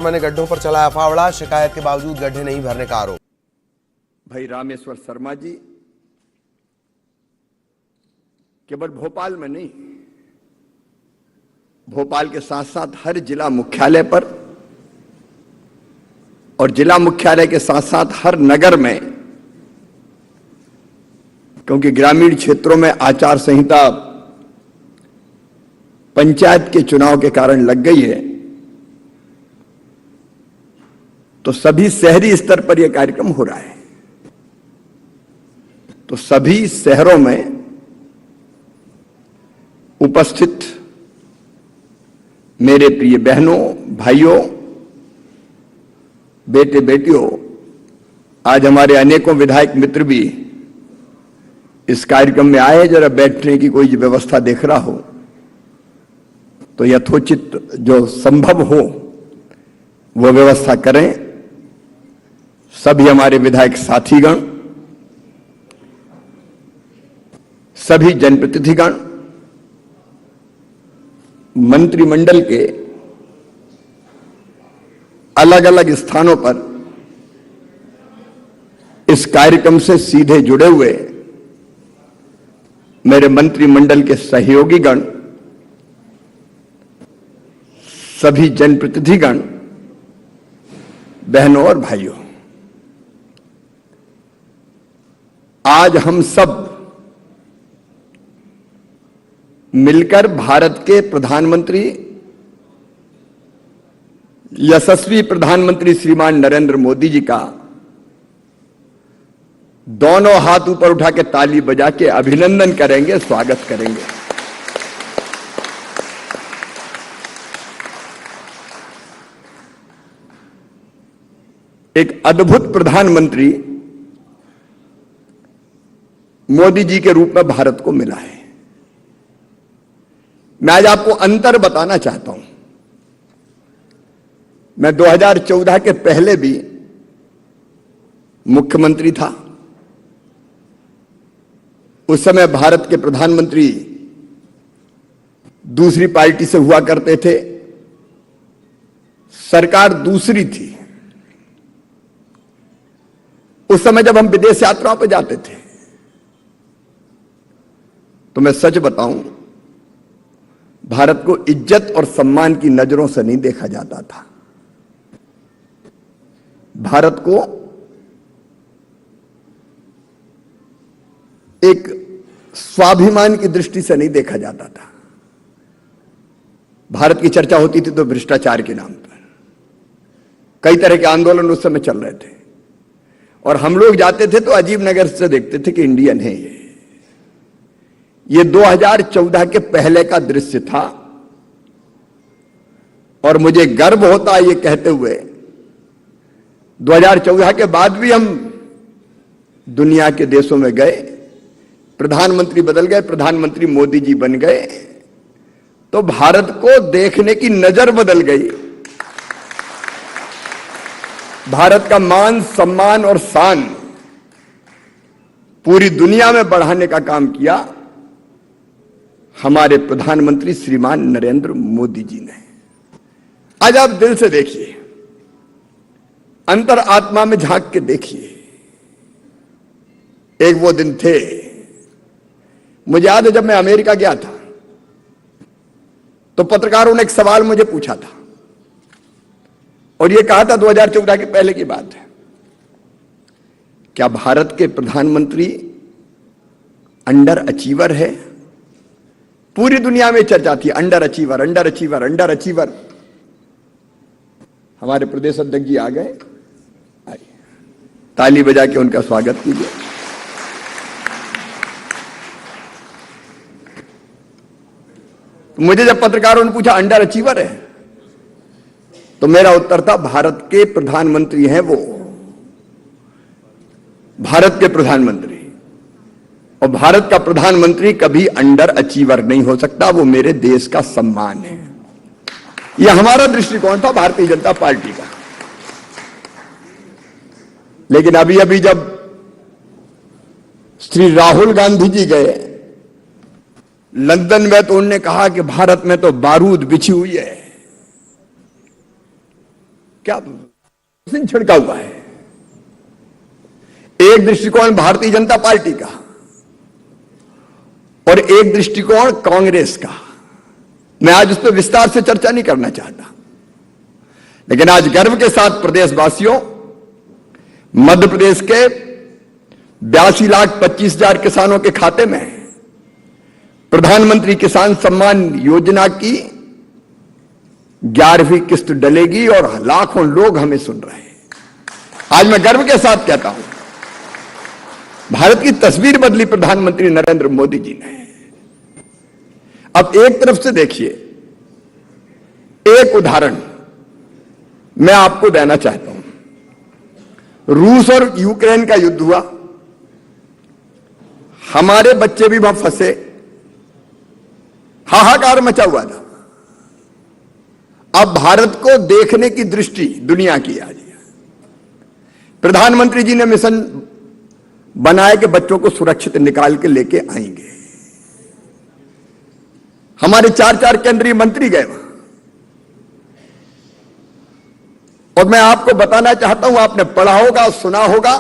मैंने गड्ढों पर चलाया फावड़ा, शिकायत के बावजूद गड्ढे नहीं भरने का आरोप। भाई रामेश्वर शर्मा जी केवल भोपाल में नहीं, भोपाल के साथ साथ हर जिला मुख्यालय पर और जिला मुख्यालय के साथ साथ हर नगर में, क्योंकि ग्रामीण क्षेत्रों में आचार संहिता पंचायत के चुनाव के कारण लग गई है, तो सभी शहरी स्तर पर यह कार्यक्रम हो रहा है। तो सभी शहरों में उपस्थित मेरे प्रिय बहनों, भाइयों, बेटे बेटियों, आज हमारे अनेकों विधायक मित्र भी इस कार्यक्रम में आए। जरा बैठने की कोई व्यवस्था देख रहा हो तो यथोचित जो संभव हो वो व्यवस्था करें। सभी हमारे विधायक साथीगण, सभी जनप्रतिनिधिगण, मंत्रिमंडल के अलग अलग स्थानों पर इस कार्यक्रम से सीधे जुड़े हुए मेरे मंत्रिमंडल के सहयोगीगण, सभी जनप्रतिनिधिगण, बहनों और भाइयों, आज हम सब मिलकर भारत के प्रधानमंत्री, यशस्वी प्रधानमंत्री श्रीमान नरेंद्र मोदी जी का दोनों हाथ ऊपर उठा के ताली बजा के अभिनंदन करेंगे, स्वागत करेंगे। एक अद्भुत प्रधानमंत्री मोदी जी के रूप में भारत को मिला है। मैं आज आपको अंतर बताना चाहता हूं। मैं 2014 के पहले भी मुख्यमंत्री था। उस समय भारत के प्रधानमंत्री दूसरी पार्टी से हुआ करते थे, सरकार दूसरी थी। उस समय जब हम विदेश यात्राओं पर जाते थे तो मैं सच बताऊं, भारत को इज्जत और सम्मान की नजरों से नहीं देखा जाता था। भारत को एक स्वाभिमान की दृष्टि से नहीं देखा जाता था। भारत की चर्चा होती थी तो भ्रष्टाचार के नाम पर कई तरह के आंदोलन उस समय चल रहे थे, और हम लोग जाते थे तो अजीब नजर से देखते थे कि इंडियन है ये 2014 के पहले का दृश्य था। और मुझे गर्व होता है ये कहते हुए, 2014 के बाद भी हम दुनिया के देशों में गए, प्रधानमंत्री बदल गए, प्रधानमंत्री मोदी जी बन गए, तो भारत को देखने की नजर बदल गई। भारत का मान, सम्मान और शान पूरी दुनिया में बढ़ाने का काम किया हमारे प्रधानमंत्री श्रीमान नरेंद्र मोदी जी ने। आज आप दिल से देखिए, अंतर आत्मा में झांक के देखिए। एक वो दिन थे, मुझे याद है जब मैं अमेरिका गया था तो पत्रकारों ने एक सवाल मुझे पूछा था, और यह कहा था 2014 के पहले की बात है, क्या भारत के प्रधानमंत्री अंडर अचीवर है? पूरी दुनिया में चर्चा थी, under achiever, under achiever, under achiever. हमारे प्रदेश अध्यक्ष जी आ गए, आइए ताली बजा के उनका स्वागत कीजिए। तो मुझे जब पत्रकारों ने पूछा अंडर अचीवर है, तो मेरा उत्तर था भारत के प्रधानमंत्री हैं वो, भारत के प्रधानमंत्री। और भारत का प्रधानमंत्री कभी अंडर अचीवर नहीं हो सकता, वो मेरे देश का सम्मान है। यह हमारा दृष्टिकोण था भारतीय जनता पार्टी का। लेकिन अभी अभी जब श्री राहुल गांधी जी गए लंदन में, तो उन्होंने कहा कि भारत में तो बारूद बिछी हुई है। क्या छिड़का हुआ है। एक दृष्टिकोण भारतीय जनता पार्टी का और एक दृष्टिकोण कांग्रेस का। मैं आज उस पर विस्तार से चर्चा नहीं करना चाहता, लेकिन आज गर्व के साथ प्रदेशवासियों, मध्य प्रदेश के 82,25,000 किसानों के खाते में प्रधानमंत्री किसान सम्मान योजना की 11वीं किस्त डलेगी और लाखों लोग हमें सुन रहे हैं। आज मैं गर्व के साथ कहता हूं, भारत की तस्वीर बदली प्रधानमंत्री नरेंद्र मोदी जी ने। अब एक तरफ से देखिए, एक उदाहरण मैं आपको देना चाहता हूं। रूस और यूक्रेन का युद्ध हुआ, हमारे बच्चे भी वहां फंसे, हाहाकार मचा हुआ था। अब भारत को देखने की दृष्टि दुनिया की आ रही है। प्रधानमंत्री जी ने मिशन बनाया कि बच्चों को सुरक्षित निकाल के लेके आएंगे। हमारे 4 केंद्रीय मंत्री गए वहां, और मैं आपको बताना चाहता हूं, आपने पढ़ा होगा, सुना होगा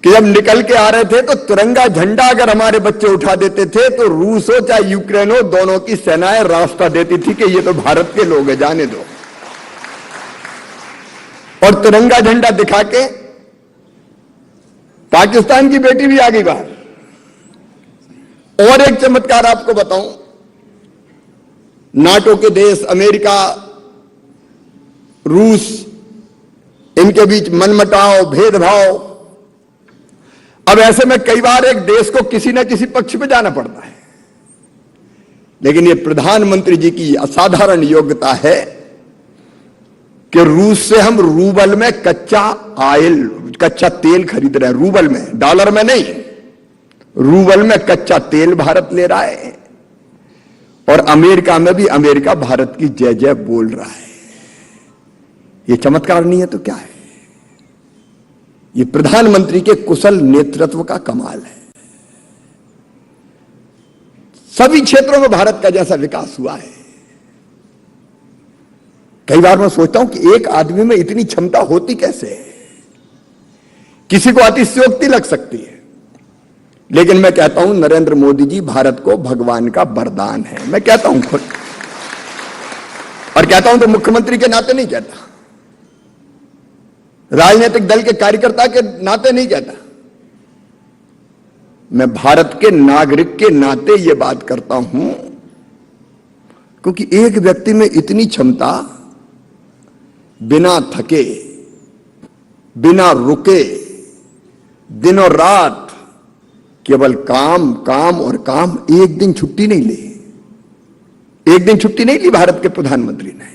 कि जब निकल के आ रहे थे तो तिरंगा झंडा अगर हमारे बच्चे उठा देते थे तो रूस हो चाहे यूक्रेन हो, दोनों की सेनाएं रास्ता देती थी कि ये तो भारत के लोग हैं, जाने दो। और तिरंगा झंडा दिखा के पाकिस्तान की बेटी भी आ गई बाहर। और एक चमत्कार आपको बताऊं, नाटो के देश अमेरिका, रूस, इनके बीच मनमुटाव, भेदभाव। अब ऐसे में कई बार एक देश को किसी न किसी पक्ष पे जाना पड़ता है, लेकिन ये प्रधानमंत्री जी की असाधारण योग्यता है कि रूस से हम रूबल में कच्चा तेल खरीद रहे हैं। रूबल में, डॉलर में नहीं, रूबल में कच्चा तेल भारत ले रहा है। और अमेरिका में भी अमेरिका भारत की जय जय बोल रहा है। ये चमत्कार नहीं है तो क्या है? ये प्रधानमंत्री के कुशल नेतृत्व का कमाल है। सभी क्षेत्रों में भारत का जैसा विकास हुआ है। कई बार मैं सोचता हूं कि एक आदमी में इतनी क्षमता होती कैसे है? किसी को अतिशयोक्ति लग सकती है, लेकिन मैं कहता हूं नरेंद्र मोदी जी भारत को भगवान का वरदान है। मैं कहता हूं खुद, और कहता हूं तो मुख्यमंत्री के नाते नहीं कहता, राजनीतिक दल के कार्यकर्ता के नाते नहीं कहता, मैं भारत के नागरिक के नाते यह बात करता हूं, क्योंकि एक व्यक्ति में इतनी क्षमता, बिना थके, बिना रुके, दिनों रात केवल काम काम और काम, एक दिन छुट्टी नहीं ली। एक दिन छुट्टी नहीं ली भारत के प्रधानमंत्री ने।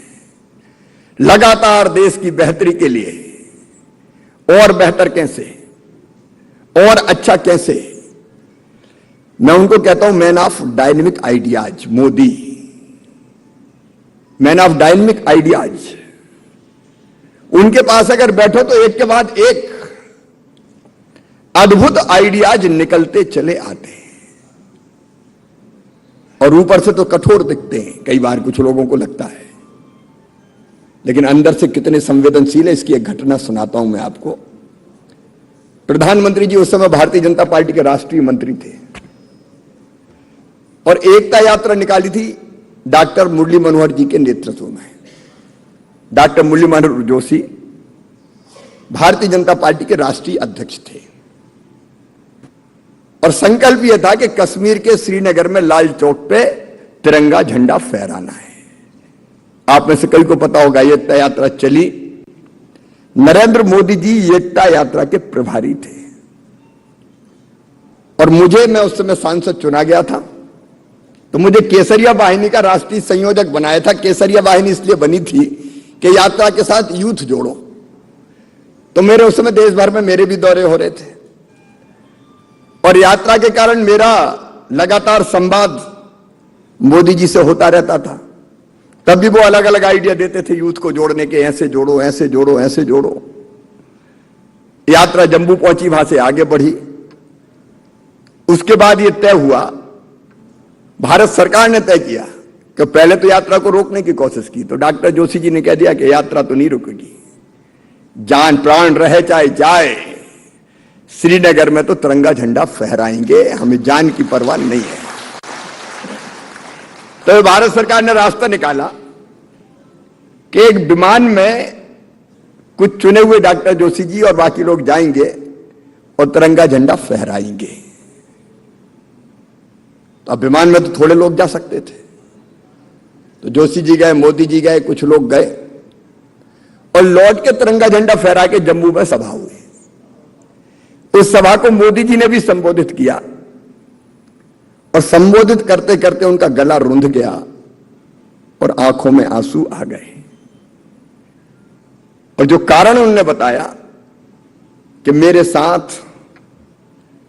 लगातार देश की बेहतरी के लिए और बेहतर कैसे और अच्छा कैसे, मैं उनको कहता हूं man of dynamic ideas. Modi man of dynamic ideas. उनके पास अगर बैठो तो एक के बाद एक अद्भुत आइडियाज निकलते चले आते हैं, और ऊपर से तो कठोर दिखते हैं कई बार, कुछ लोगों को लगता है, लेकिन अंदर से कितने संवेदनशील है इसकी एक घटना सुनाता हूं मैं आपको। प्रधानमंत्री जी उस समय भारतीय जनता पार्टी के राष्ट्रीय मंत्री थे, और एकता यात्रा निकाली थी डॉक्टर मुरली मनोहर जी के नेतृत्व में। डॉक्टर मुरली मनोहर जोशी भारतीय जनता पार्टी के राष्ट्रीय अध्यक्ष थे, और संकल्प यह था कि कश्मीर के श्रीनगर में लाल चौक पे तिरंगा झंडा फहराना है। आप में से कई को पता होगा, एकता यात्रा चली। नरेंद्र मोदी जी एकता यात्रा के प्रभारी थे, और मैं उस समय सांसद चुना गया था, तो मुझे केसरिया वाहिनी का राष्ट्रीय संयोजक बनाया था। केसरिया वाहिनी इसलिए बनी थी कि यात्रा के साथ यूथ जोड़ो। तो मेरे उस समय देश भर में मेरे भी दौरे हो रहे थे, और यात्रा के कारण मेरा लगातार संवाद मोदी जी से होता रहता था। तब भी वो अलग अलग आइडिया देते थे यूथ को जोड़ने के, ऐसे जोड़ो, ऐसे जोड़ो, ऐसे जोड़ो। यात्रा जम्मू पहुंची, वहां से आगे बढ़ी। उसके बाद यह तय हुआ, भारत सरकार ने तय किया कि पहले तो यात्रा को रोकने की कोशिश की, तो डॉक्टर जोशी जी ने कह दिया कि यात्रा तो नहीं रुकेगी, जान प्राण रहे चाहे जाए, श्रीनगर में तो तिरंगा झंडा फहराएंगे, हमें जान की परवाह नहीं है। तो भारत सरकार ने रास्ता निकाला कि एक विमान में कुछ चुने हुए डॉक्टर जोशी जी और बाकी लोग जाएंगे और तिरंगा झंडा फहराएंगे। तो अब विमान में तो थोड़े लोग जा सकते थे, तो जोशी जी गए, मोदी जी गए, कुछ लोग गए और लौट के तिरंगा झंडा फहरा के जम्मू में सभा हुई। उस सभा को मोदी जी ने भी संबोधित किया और संबोधित करते करते उनका गला रुंध गया और आंखों में आंसू आ गए। और जो कारण उन्होंने बताया कि मेरे साथ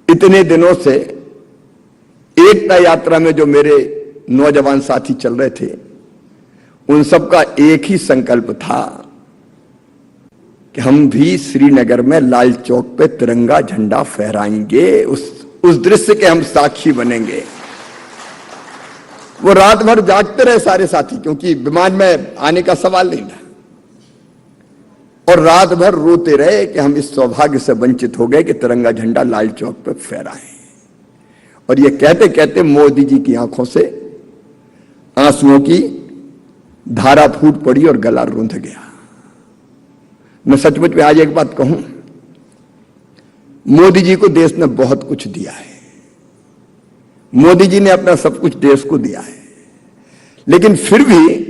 इतने दिनों से एकता यात्रा में जो मेरे नौजवान साथी चल रहे थे, उन सबका एक ही संकल्प था कि हम भी श्रीनगर में लाल चौक पे तिरंगा झंडा फहराएंगे, उस दृश्य के हम साक्षी बनेंगे। वो रात भर जागते रहे सारे साथी, क्योंकि विमान में आने का सवाल नहीं था, और रात भर रोते रहे कि हम इस सौभाग्य से वंचित हो गए कि तिरंगा झंडा लाल चौक पे फहराएं। और ये कहते कहते मोदी जी की आंखों से आंसुओं की धारा फूट पड़ी और गला रूंध गया। मैं सचमुच में आज एक बात कहूं, मोदी जी को देश ने बहुत कुछ दिया है, मोदी जी ने अपना सब कुछ देश को दिया है, लेकिन फिर भी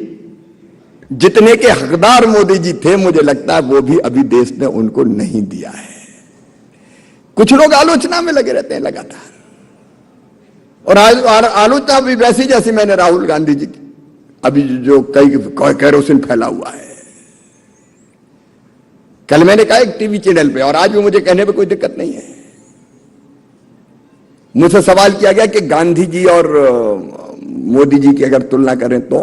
जितने के हकदार मोदी जी थे, मुझे लगता है वो भी अभी देश ने उनको नहीं दिया है। कुछ लोग आलोचना में लगे रहते हैं लगातार, और आलोचना भी वैसी जैसी मैंने राहुल गांधी जी की अभी जो कई कैरोसिन फैला हुआ है। कल मैंने कहा एक टीवी चैनल पे, और आज भी मुझे कहने पे कोई दिक्कत नहीं है, मुझसे सवाल किया गया कि गांधी जी और मोदी जी की अगर तुलना करें तो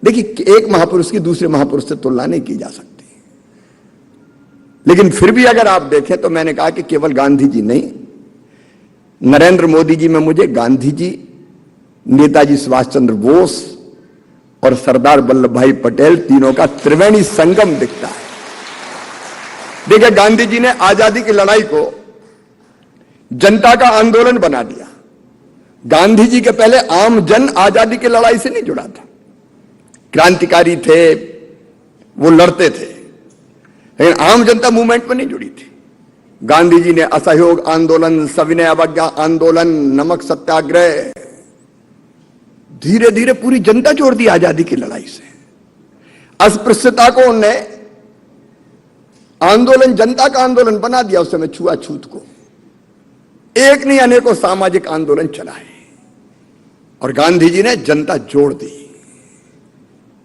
देखिए, एक महापुरुष की दूसरे महापुरुष से तुलना नहीं की जा सकती, लेकिन फिर भी अगर आप देखें तो मैंने कहा कि केवल गांधी जी नहीं, नरेंद्र मोदी जी में मुझे गांधी जी, नेताजी सुभाष चंद्र बोस और सरदार वल्लभ भाई पटेल तीनों का त्रिवेणी संगम दिखता है। देखिए, गांधी जी ने आजादी की लड़ाई को जनता का आंदोलन बना दिया। गांधी जी के पहले आम जन आजादी की लड़ाई से नहीं जुड़ा था, क्रांतिकारी थे, वो लड़ते थे, लेकिन आम जनता मूवमेंट में नहीं जुड़ी थी। गांधी जी ने असहयोग आंदोलन, सविनय अवज्ञा आंदोलन, नमक सत्याग्रह, धीरे धीरे पूरी जनता जोड़ दी आजादी की लड़ाई से। अस्पृश्यता को उन्होंने आंदोलन, जनता का आंदोलन बना दिया, उस समय छुआछूत को, एक नहीं अनेकों सामाजिक आंदोलन चलाए, और गांधी जी ने जनता जोड़ दी।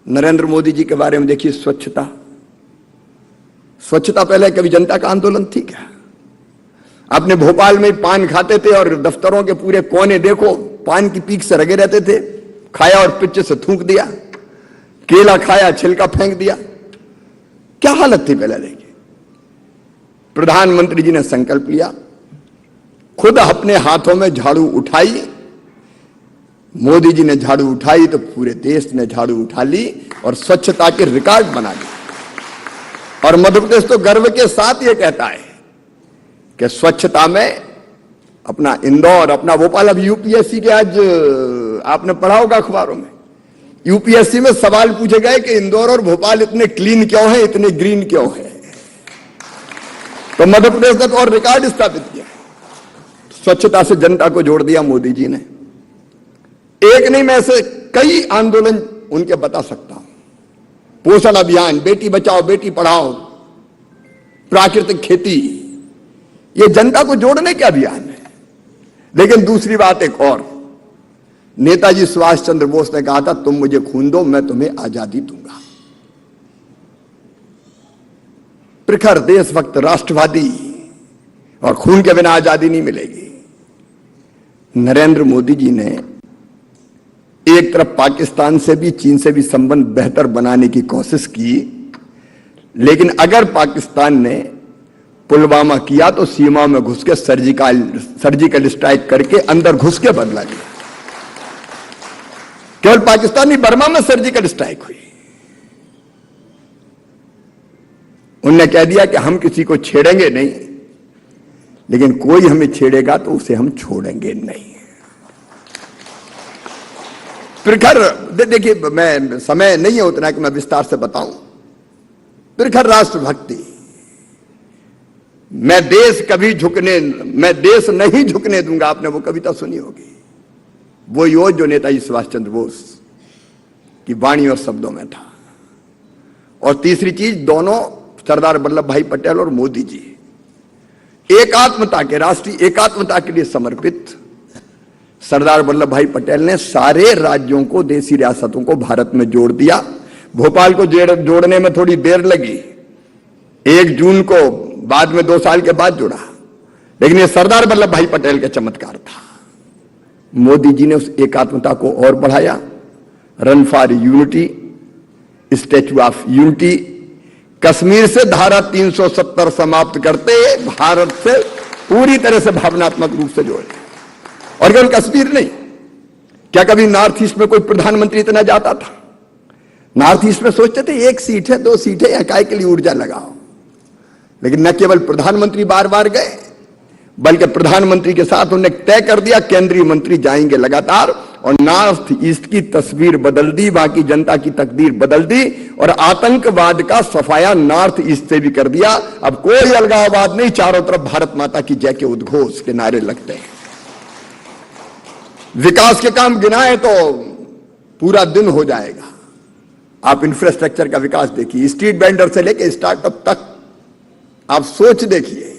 नरेंद्र मोदी जी के बारे में देखिए, स्वच्छता, स्वच्छता पहले कभी जनता का आंदोलन थी क्या? आपने भोपाल में पान खाते थे और दफ्तरों के पूरे कोने देखो पान की पीक से लगे रहते थे, खाया और पिच से थूक दिया, केला खाया छिलका फेंक दिया, क्या हालत थी पहले देखिए। प्रधानमंत्री जी ने संकल्प लिया, खुद अपने हाथों में झाड़ू उठाई, मोदी जी ने झाड़ू उठाई तो पूरे देश ने झाड़ू उठा ली और स्वच्छता के रिकॉर्ड बना लिए। और मध्य प्रदेश तो गर्व के साथ ये कहता है कि स्वच्छता में अपना इंदौर, अपना भोपाल, अब यूपीएससी के आज आपने पढ़ा होगा अखबारों में, यूपीएससी में सवाल पूछे गए कि इंदौर और भोपाल इतने क्लीन क्यों है, इतने ग्रीन क्यों है, तो मध्य प्रदेश ने तो और रिकॉर्ड स्थापित किया। स्वच्छता से जनता को जोड़ दिया मोदी जी ने। एक नहीं, मैं ऐसे कई आंदोलन उनके बता सकता हूं, पोषण अभियान, बेटी बचाओ बेटी पढ़ाओ, प्राकृतिक खेती, ये जनता को जोड़ने के अभियान है। लेकिन दूसरी बात एक और, नेताजी सुभाष चंद्र बोस ने कहा था, तुम मुझे खून दो मैं तुम्हें आजादी दूंगा। प्रखर देशभक्त, राष्ट्रवादी, और खून के बिना आजादी नहीं मिलेगी। नरेंद्र मोदी जी ने एक तरफ पाकिस्तान से भी, चीन से भी संबंध बेहतर बनाने की कोशिश की, लेकिन अगर पाकिस्तान ने पुलवामा किया तो सीमा में घुस के सर्जिकल स्ट्राइक करके अंदर घुस के बदला लिया। केवल पाकिस्तानी बर्मा में सर्जिकल स्ट्राइक हुई, उनने कह दिया कि हम किसी को छेड़ेंगे नहीं, लेकिन कोई हमें छेड़ेगा तो उसे हम छोड़ेंगे नहीं। प्रखर देखिए, मैं समय नहीं है उतना कि मैं विस्तार से बताऊं। प्रखर राष्ट्रभक्ति, मैं देश नहीं झुकने दूंगा, आपने वो कविता सुनी होगी, वो योज जो नेताजी सुभाष चंद्र बोस की वाणी और शब्दों में था। और तीसरी चीज, दोनों सरदार वल्लभ भाई पटेल और मोदी जी एकात्मता के, राष्ट्रीय एकात्मता के लिए समर्पित। सरदार वल्लभ भाई पटेल ने सारे राज्यों को, देशी रियासतों को भारत में जोड़ दिया। भोपाल को जोड़ने में थोड़ी देर लगी, 1 जून को, बाद में 2 साल के बाद जुड़ा, लेकिन ये सरदार वल्लभ भाई पटेल का चमत्कार था। मोदी जी ने उस एकात्मता को और बढ़ाया। Run for unity, statue of unity, Kashmir से धारा 370 समाप्त करते भारत से पूरी तरह से भावनात्मक रूप से जोड़े। और केवल कश्मीर नहीं, क्या कभी नॉर्थ ईस्ट में कोई प्रधानमंत्री इतना जाता था? नॉर्थ ईस्ट में सोचते थे 1 सीट है, 2 सीट है, इकाई के लिए ऊर्जा लगाओ। लेकिन न केवल प्रधानमंत्री बार बार गए, बल्कि प्रधानमंत्री के साथ उन्होंने तय कर दिया केंद्रीय मंत्री जाएंगे लगातार, और नॉर्थ ईस्ट की तस्वीर बदल दी, वहां की जनता की तकदीर बदल दी, और आतंकवाद का सफाया नॉर्थ ईस्ट से भी कर दिया। अब कोई अलगाववाद नहीं, चारों तरफ भारत माता की जय के उद्घोष के नारे लगते हैं। विकास के काम गिनाए तो पूरा दिन हो जाएगा। आप इंफ्रास्ट्रक्चर का विकास देखिए, स्ट्रीट वेंडर से लेकर स्टार्टअप तक आप सोच देखिए।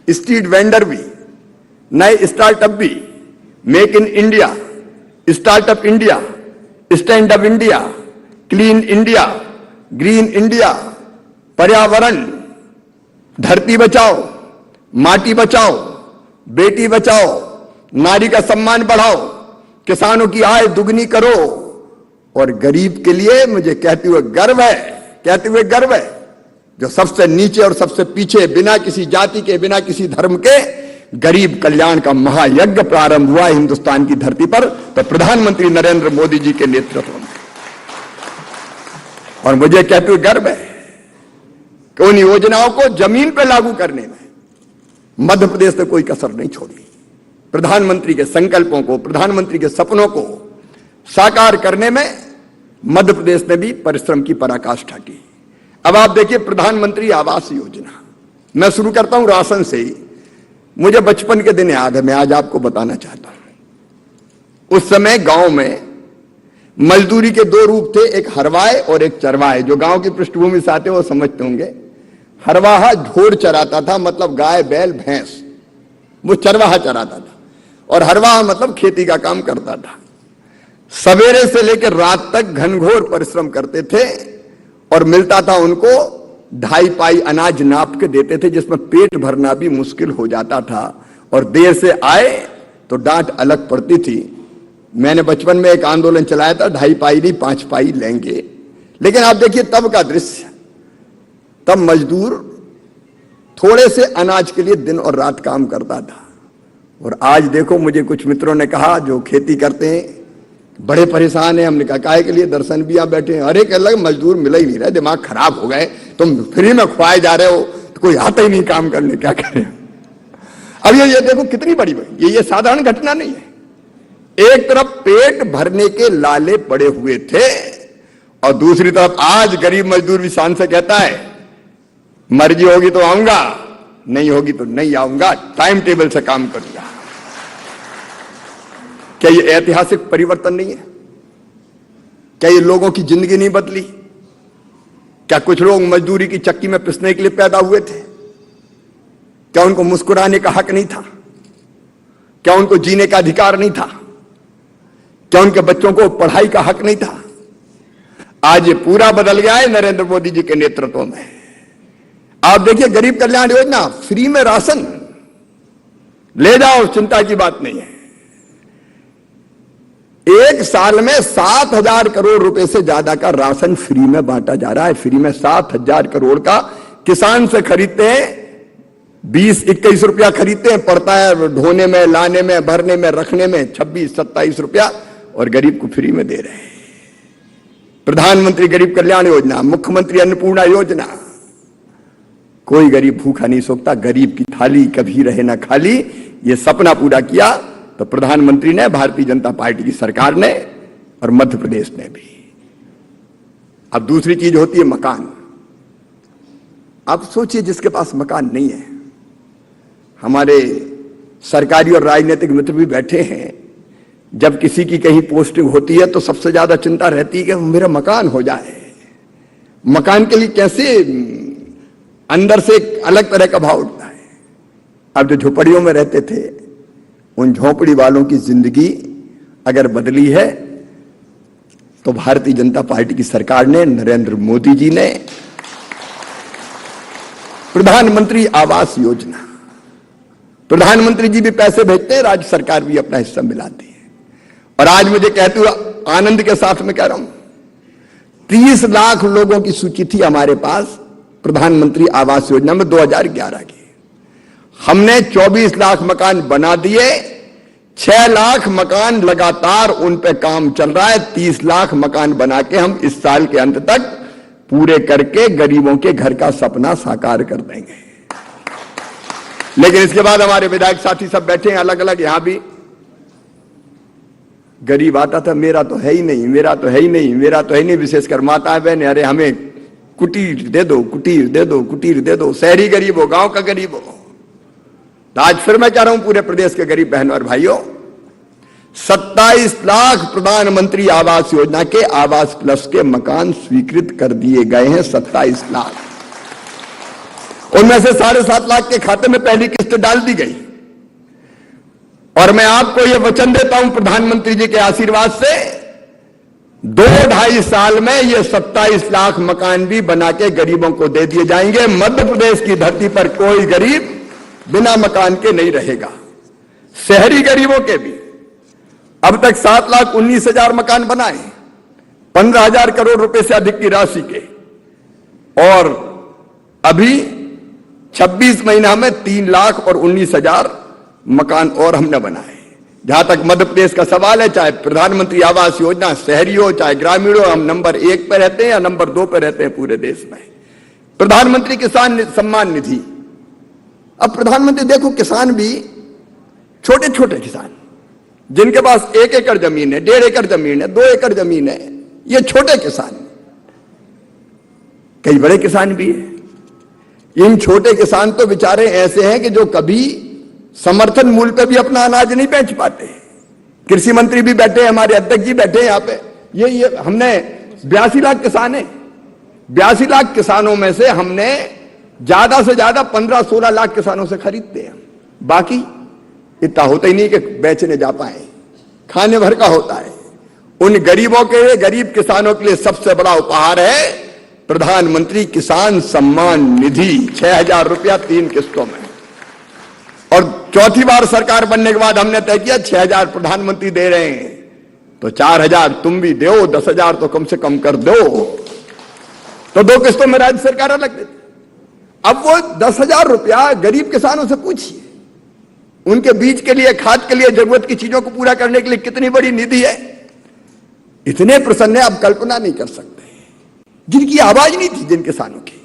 स्ट्रीट वेंडर भी, नए स्टार्टअप भी, make in India, startup India, stand up India, clean India, green India, पर्यावरण, धरती बचाओ, माटी बचाओ, बेटी बचाओ, नारी का सम्मान बढ़ाओ, किसानों की आय दुगनी करो। और गरीब के लिए मुझे कहते हुए गर्व है, जो सबसे नीचे और सबसे पीछे, बिना किसी जाति के, बिना किसी धर्म के, गरीब कल्याण का महायज्ञ प्रारंभ हुआ हिंदुस्तान की धरती पर, तो प्रधानमंत्री नरेंद्र मोदी जी के नेतृत्व में। और मुझे कहते हुए गर्व है कि उन योजनाओं को जमीन पर लागू करने में मध्य प्रदेश ने कोई कसर नहीं छोड़ी। प्रधानमंत्री के संकल्पों को, प्रधानमंत्री के सपनों को साकार करने में मध्य प्रदेश ने भी परिश्रम की पराकाष्ठा की। अब आप देखिए, प्रधानमंत्री आवास योजना, मैं शुरू करता हूं राशन से ही। मुझे बचपन के दिन याद है, मैं आज आपको बताना चाहता हूं। उस समय गांव में मजदूरी के 2 रूप थे, एक हरवाए और एक चरवाए। जो गांव की पृष्ठभूमि से आते हैं वो समझते होंगे। हरवाहा ढोर चराता था, मतलब गाय बैल भैंस, वो चरवाहा चराता था। और हरवाहा मतलब खेती का काम करता था। सवेरे से लेकर रात तक घनघोर परिश्रम करते थे, और मिलता था उनको 2.5 पाई अनाज नाप के देते थे, जिसमें पेट भरना भी मुश्किल हो जाता था। और देर से आए तो डांट अलग पड़ती थी। मैंने बचपन में एक आंदोलन चलाया था, 2.5 पाई नहीं 5 पाई लेंगे। लेकिन आप देखिए तब का दृश्य, तब मजदूर थोड़े से अनाज के लिए दिन और रात काम करता था। और आज देखो, मुझे कुछ मित्रों ने कहा जो खेती करते हैं, बड़े परेशान हैं। हमने कहा काहे के लिए? दर्शन भी यहाँ बैठे हैं, अरे अलग मजदूर मिल ही नहीं रहे, दिमाग खराब हो गए, तुम फ्री में खुआए जा रहे हो, तो कोई आता ही नहीं काम करने, क्या करें? अब ये देखो कितनी बड़ी ये साधारण घटना नहीं है। एक तरफ पेट भरने के लाले पड़े हुए थे, और दूसरी तरफ आज गरीब मजदूर भी शान से कहता है, मर्जी होगी तो आऊंगा, नहीं होगी तो नहीं आऊंगा, टाइम टेबल से काम करूंगा। क्या ये ऐतिहासिक परिवर्तन नहीं है? क्या ये लोगों की जिंदगी नहीं बदली? क्या कुछ लोग मजदूरी की चक्की में पिसने के लिए पैदा हुए थे? क्या उनको मुस्कुराने का हक नहीं था? क्या उनको जीने का अधिकार नहीं था? क्या उनके बच्चों को पढ़ाई का हक नहीं था? आज ये पूरा बदल गया है नरेंद्र मोदी जी के नेतृत्व में। आप देखिए, गरीब कल्याण योजना, फ्री में राशन ले जाओ, चिंता की बात नहीं है। एक साल में 7,000 करोड़ रुपए से ज्यादा का राशन फ्री में बांटा जा रहा है। फ्री में 7,000 करोड़ का किसान से खरीदते हैं, 20-21 रुपया खरीदते हैं, पड़ता है ढोने में, लाने में, भरने में, रखने में 26-27 रुपया। और गरीब को फ्री में दे रहे हैं। प्रधानमंत्री गरीब कल्याण योजना, मुख्यमंत्री अन्नपूर्णा योजना, कोई गरीब भूखा नहीं सोता, गरीब की थाली कभी रहे ना खाली, ये सपना पूरा किया तो प्रधानमंत्री ने, भारतीय जनता पार्टी की सरकार ने और मध्य प्रदेश ने भी। अब दूसरी चीज होती है मकान। अब सोचिए जिसके पास मकान नहीं है, हमारे सरकारी और राजनीतिक मित्र भी बैठे हैं, जब किसी की कहीं पोस्टिंग होती है तो सबसे ज्यादा चिंता रहती है कि मेरा मकान हो जाए। मकान के लिए कैसे अंदर से एक अलग तरह का भाव उठता है। अब जो झोपड़ियों में रहते थे, उन झोपड़ी वालों की जिंदगी अगर बदली है तो भारतीय जनता पार्टी की सरकार ने, नरेंद्र मोदी जी ने प्रधानमंत्री आवास योजना, प्रधानमंत्री जी भी पैसे भेजते हैं, राज्य सरकार भी अपना हिस्सा मिलाती है। और आज मुझे कहते हुए आनंद के साथ में कह रहा हूं, 30 लाख लोगों की सूची थी हमारे पास प्रधानमंत्री आवास योजना में 2011 की। हमने 24 लाख मकान बना दिए, 6 लाख मकान लगातार उन पे काम चल रहा है। 30 लाख मकान बना के हम इस साल के अंत तक पूरे करके गरीबों के घर का सपना साकार कर देंगे। लेकिन इसके बाद हमारे विधायक साथी सब बैठे हैं अलग अलग, यहां भी गरीब आता था, मेरा तो है ही नहीं, मेरा तो है ही नहीं, मेरा तो है ही नहीं, विशेषकर माताएं बहनें, अरे हमें कुटीर दे दो, कुटीर दे दो, कुटीर दे दो। शहरी गरीब हो, गांव का गरीब हो। तो आज फिर मैं कह रहा हूं पूरे प्रदेश के गरीब बहनों और भाइयों, 27 लाख प्रधानमंत्री आवास योजना के आवास प्लस के मकान स्वीकृत कर दिए गए हैं। 27 लाख, उनमें से 7.5 लाख के खाते में पहली किस्त डाल दी गई। और मैं आपको यह वचन देता हूं प्रधानमंत्री जी के आशीर्वाद से, 2-2.5 साल में ये 27 लाख मकान भी बना के गरीबों को दे दिए जाएंगे। मध्य प्रदेश की धरती पर कोई गरीब बिना मकान के नहीं रहेगा। शहरी गरीबों के भी अब तक 7,19,000 मकान बनाए, 15,000 करोड़ रुपए से अधिक की राशि के, और अभी 26 महीना में 3,19,000 मकान और हमने बनाए। जहां तक मध्य प्रदेश का सवाल है, चाहे प्रधानमंत्री आवास योजना शहरी हो चाहे ग्रामीण हो, हम नंबर 1 पे रहते हैं या नंबर 2 पे रहते हैं पूरे देश में। प्रधानमंत्री किसान सम्मान निधि, अब प्रधानमंत्री देखो, किसान भी छोटे छोटे किसान जिनके पास 1 एकड़ जमीन है, 1.5 एकड़ जमीन है, 2 एकड़ जमीन है, ये छोटे किसान, कई बड़े किसान भी है। इन छोटे किसान तो बेचारे ऐसे हैं कि जो कभी समर्थन मूल्य पे भी अपना अनाज नहीं बेच पाते। कृषि मंत्री भी बैठे हैं, हमारे अध्यक्ष जी बैठे हैं यहाँ पे। ये हमने 82 लाख किसान है, 82 लाख किसानों में से हमने ज्यादा से ज्यादा 15-16 लाख किसानों से खरीदते हैं। बाकी इतना होता ही नहीं कि बेचने जा पाए, खाने भर का होता है। उन गरीबों के लिए, गरीब किसानों के लिए सबसे बड़ा उपहार है प्रधानमंत्री किसान सम्मान निधि, 6,000 रुपया 3 किस्तों में। और चौथी बार सरकार बनने के बाद हमने तय किया 6,000 प्रधानमंत्री दे रहे हैं तो 4,000 तुम भी दो, 10,000 तो कम से कम कर दो। तो 2 किस्तों में राज्य सरकार अलग देती। अब वो 10,000 रुपया गरीब किसानों से पूछिए, उनके बीज के लिए, खाद के लिए, जरूरत की चीजों को पूरा करने के लिए कितनी बड़ी निधि है। इतने प्रसन्न है, आप कल्पना नहीं कर सकते। जिनकी आवाज नहीं थी, जिन किसानों की,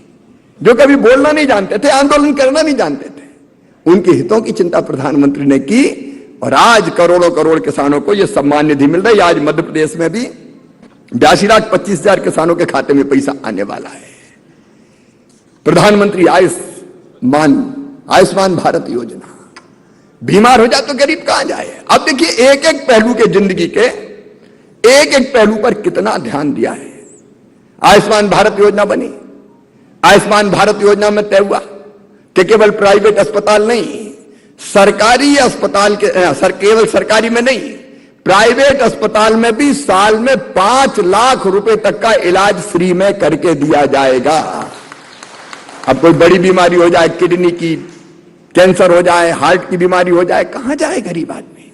जो कभी बोलना नहीं जानते थे, आंदोलन करना नहीं जानते थे, उनके हितों की चिंता प्रधानमंत्री ने की। और आज करोड़ों करोड़ किसानों को यह सम्मान निधि मिल रही है। आज मध्य प्रदेश में भी 82,25,000 किसानों के खाते में पैसा आने वाला है। प्रधानमंत्री आयुष्मान भारत योजना, बीमार हो जाए तो गरीब कहां जाए। अब देखिए, एक एक पहलू के, जिंदगी के एक एक पहलू पर कितना ध्यान दिया है। आयुष्मान भारत योजना बनी, आयुष्मान भारत योजना में तय हुआ कि केवल प्राइवेट अस्पताल नहीं, सरकारी अस्पताल के, केवल सरकारी में नहीं, प्राइवेट अस्पताल में भी साल में 5 लाख रुपए तक का इलाज फ्री में करके दिया जाएगा। अब कोई बड़ी बीमारी हो जाए, किडनी की, कैंसर हो जाए, हार्ट की बीमारी हो जाए, कहां जाए गरीब आदमी।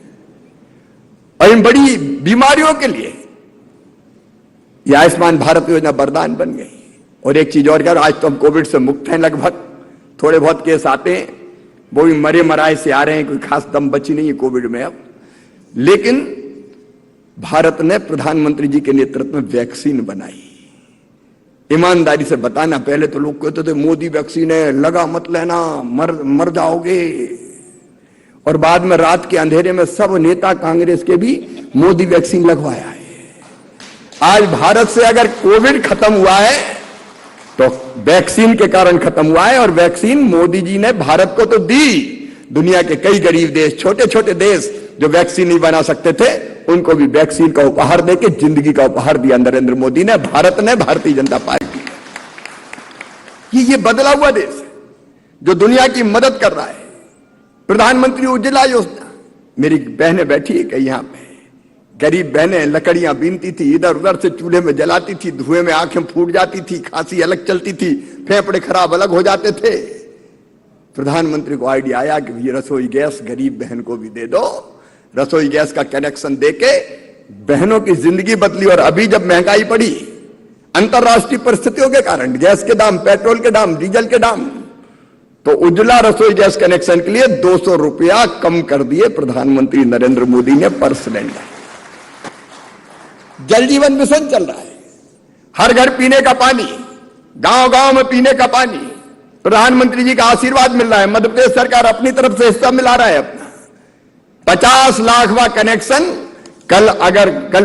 और इन बड़ी बीमारियों के लिए यह आयुष्मान भारत योजना वरदान बन गई। और एक चीज और, आज तो हम कोविड से मुक्त हैं लगभग, थोड़े बहुत केस आते हैं, वो भी मरे मराए से आ रहे हैं, कोई खास दम बची नहीं है कोविड में अब। लेकिन भारत ने प्रधानमंत्री जी के नेतृत्व में वैक्सीन बनाई। ईमानदारी से बताना, पहले तो लोग कहते थे मोदी वैक्सीन है, लगा मत लेना, मर जाओगे। और बाद में रात के अंधेरे में सब नेता कांग्रेस के भी मोदी वैक्सीन लगवाया है। आज भारत से अगर कोविड खत्म हुआ है तो वैक्सीन के कारण खत्म हुआ है, और वैक्सीन मोदी जी ने भारत को तो दी। दुनिया के कई गरीब देश, छोटे छोटे देश जो वैक्सीन नहीं बना सकते थे, उनको भी वैक्सीन का उपहार देके जिंदगी का उपहार दिया नरेंद्र मोदी ने, भारत ने, भारतीय जनता पार्टी। ये बदला हुआ देश है जो दुनिया की मदद कर रहा है। प्रधानमंत्री उज्ज्वला योजना, मेरी बहनें बैठी है कहीं यहां पे, गरीब बहनें लकड़ियां बीनती थी, इधर उधर से चूल्हे में जलाती थी, धुएं में आंखें फूट जाती थी, खांसी अलग चलती थी, फेफड़े खराब अलग हो जाते थे। प्रधानमंत्री को आइडिया आया कि ये रसोई गैस गरीब बहन को भी दे दो। रसोई गैस का कनेक्शन देके बहनों की जिंदगी बदली। और अभी जब महंगाई बढ़ी अंतरराष्ट्रीय परिस्थितियों के कारण, गैस के दाम, पेट्रोल के दाम, डीजल के दाम, तो उज्ज्वला रसोई गैस कनेक्शन के लिए 200 रुपया कम कर दिए प्रधानमंत्री नरेंद्र मोदी ने पर सिलेंडर। जल जीवन मिशन चल रहा है, हर घर पीने का पानी, गांव गांव में पीने का पानी, प्रधानमंत्री जी का आशीर्वाद मिल रहा है। मध्य प्रदेश सरकार अपनी तरफ से हिस्सा मिला रहा है अपना। 50 लाखवां कनेक्शन कल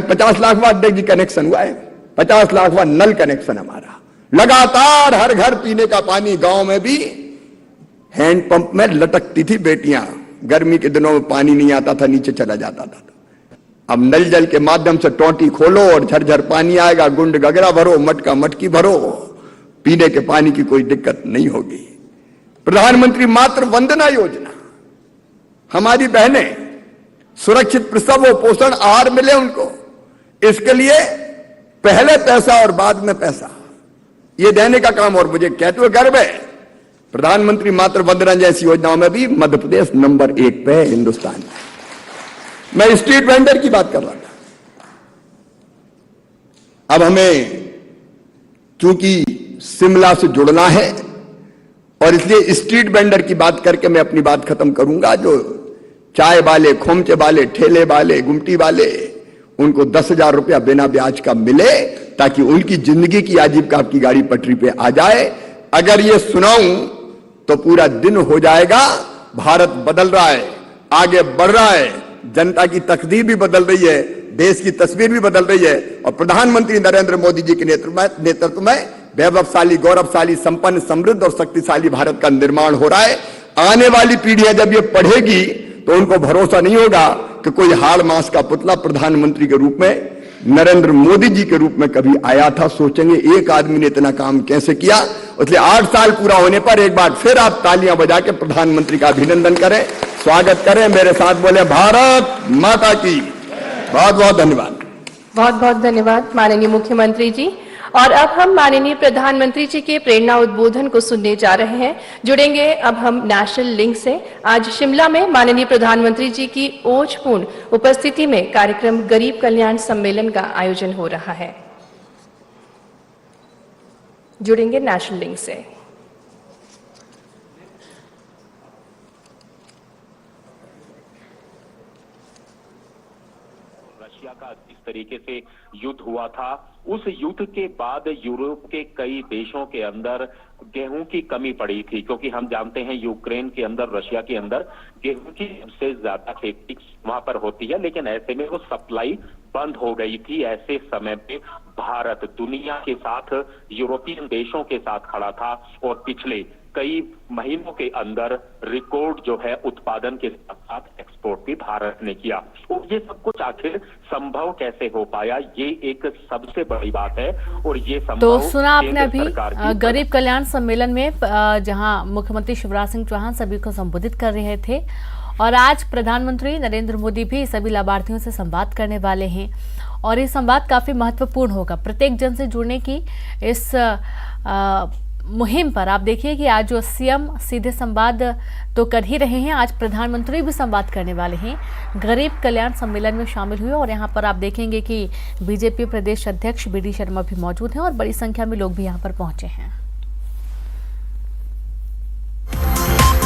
50 लाखवां जी कनेक्शन हुआ है, 50 लाखवां नल कनेक्शन हमारा। लगातार हर घर पीने का पानी, गांव में भी हैंडपंप में लटकती थी बेटियां, गर्मी के दिनों में पानी नहीं आता था, नीचे चला जाता था। अब नल जल के माध्यम से टोंटी खोलो और झरझर पानी आएगा, गुंड गगरा भरो, मटका मटकी भरो, पीने के पानी की कोई दिक्कत नहीं होगी। प्रधानमंत्री मातृ वंदना योजना, हमारी बहनें सुरक्षित प्रसव और पोषण आहार मिले उनको, इसके लिए पहले पैसा और बाद में पैसा, ये देने का काम। और मुझे कहते हुए गर्व है, प्रधानमंत्री मातृ वंदना जैसी योजनाओं में भी मध्य प्रदेश नंबर 1 पे है हिंदुस्तान में। मैं स्ट्रीट वेंडर की बात कर रहा था। अब हमें चूंकि शिमला से जुड़ना है और इसलिए स्ट्रीट वेंडर की बात करके मैं अपनी बात खत्म करूंगा। जो चाय वाले, खोमचे वाले, ठेले वाले, गुमटी वाले, उनको 10,000 रुपया बिना ब्याज का मिले, ताकि उनकी जिंदगी की आजीविका की गाड़ी पटरी पे आ जाए। अगर ये सुनाऊं तो पूरा दिन हो जाएगा। भारत बदल रहा है, आगे बढ़ रहा है, जनता की तकदीर भी बदल रही है, देश की तस्वीर भी बदल रही है। और प्रधानमंत्री नरेंद्र मोदी जी के नेतृत्व में वैभवशाली, गौरवशाली, संपन्न, समृद्ध और शक्तिशाली भारत का निर्माण हो रहा है। आने वाली पीढ़ियां जब ये पढ़ेगी तो उनको भरोसा नहीं होगा कि कोई हाड़ मांस का पुतला प्रधानमंत्री के रूप में, नरेंद्र मोदी जी के रूप में कभी आया था। सोचेंगे एक आदमी ने इतना काम कैसे किया। इसलिए 8 साल पूरा होने पर एक बार फिर आप तालियां बजा के प्रधानमंत्री का अभिनंदन करें, स्वागत करें, मेरे साथ बोले भारत माता की। बहुत बहुत धन्यवाद। बहुत बहुत धन्यवाद माननीय मुख्यमंत्री जी। और अब हम माननीय प्रधानमंत्री जी के प्रेरणा उद्बोधन को सुनने जा रहे हैं। जुड़ेंगे अब हम नेशनल लिंक से। आज शिमला में माननीय प्रधानमंत्री जी की ओजपूर्ण उपस्थिति में कार्यक्रम गरीब कल्याण सम्मेलन का आयोजन हो रहा है। जुड़ेंगे नेशनल लिंक से। रशिया का जिस तरीके से युद्ध हुआ था, उस युद्ध के बाद यूरोप के कई देशों के अंदर गेहूं की कमी पड़ी थी, क्योंकि हम जानते हैं यूक्रेन के अंदर, रशिया के अंदर गेहूं की सबसे ज्यादा खेती वहां पर होती है, लेकिन ऐसे में वो सप्लाई बंद हो गई थी। ऐसे समय पे भारत दुनिया के साथ, यूरोपियन देशों के साथ खड़ा था और पिछले कई महीनों के अंदर रिकॉर्ड जो है उत्पादन के साथ साथ एक्सपोर्ट भी भारत ने किया। और ये सब कुछ आखिर संभव कैसे हो पाया, ये एक सबसे बड़ी बात है। और ये संभव तो सुना आपने अभी गरीब कल्याण सम्मेलन में, जहां मुख्यमंत्री शिवराज सिंह चौहान सभी को संबोधित कर रहे थे। और आज प्रधानमंत्री नरेंद्र मोदी भी सभी लाभार्थियों से संवाद करने वाले हैं और ये संवाद काफी महत्वपूर्ण होगा प्रत्येक जन से जुड़ने की इस मुहिम पर। आप देखिए कि आज जो सीएम सीधे संवाद तो कर ही रहे हैं, आज प्रधानमंत्री भी संवाद करने वाले हैं, गरीब कल्याण सम्मेलन में शामिल हुए। और यहाँ पर आप देखेंगे कि बीजेपी प्रदेश अध्यक्ष BD शर्मा भी मौजूद हैं और बड़ी संख्या में लोग भी यहाँ पर पहुंचे हैं।